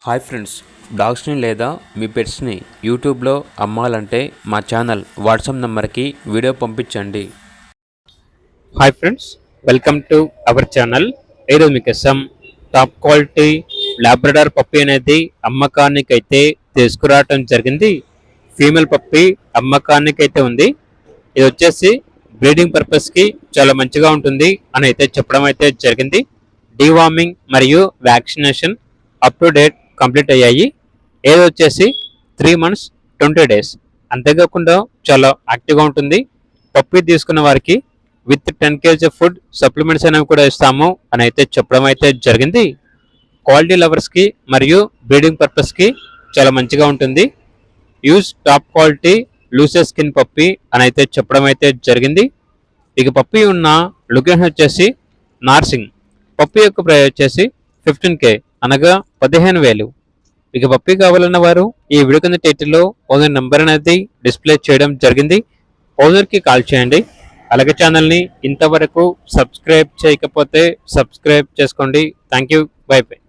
Hi friends, డాగ్స్ని లేదా మీ పెట్స్ని యూట్యూబ్లో అమ్మాలంటే మా ఛానల్ వాట్సాప్ నెంబర్కి వీడియో పంపించండి. Hi friends, welcome to our channel. ఈరోజు మీకోసం టాప్ క్వాలిటీ లాబ్రడార్ పప్పీ అనేది అమ్మకానికి అయితే తీసుకురావటం జరిగింది. ఫీమేల్ పప్పీ అమ్మకానికి అయితే ఉంది. ఇది వచ్చేసి బ్రీడింగ్ పర్పస్కి చాలా మంచిగా ఉంటుంది అని అయితే చెప్పడం అయితే జరిగింది. డీవార్మింగ్ మరియు vaccination up to date complete అయ్యాయి. ఏది వచ్చేసి 3 months 20 days. అంతేకాకుండా చాలా యాక్టివ్గా ఉంటుంది. పప్పీ తీసుకున్న వారికి విత్ 10 kg ఫుడ్ సప్లిమెంట్స్ అనేవి కూడా ఇస్తాము అని అయితే చెప్పడం అయితే జరిగింది. క్వాలిటీ లవర్స్కి మరియు బ్రీడింగ్ పర్పస్కి చాలా మంచిగా ఉంటుంది. Use top quality loses skin puppy అని అయితే చెప్పడం అయితే జరిగింది. ఇక పప్పీ ఉన్న లొకేషన్ వచ్చేసి నార్సింగ్. పప్పీ యొక్క ప్రైస్ వచ్చేసి 15K అనగా 15,000. ఇక పప్పీ కావాలన్న వారు ఈ వీడియో కింద టైటిల్లో ఓనర్ నెంబర్ అనేది డిస్ప్లే చేయడం జరిగింది. ఓనర్కి కాల్ చేయండి. అలాగే ఛానల్ని ఇంతవరకు సబ్స్క్రైబ్ చేయకపోతే సబ్స్క్రైబ్ చేసుకోండి. Thank you. By by.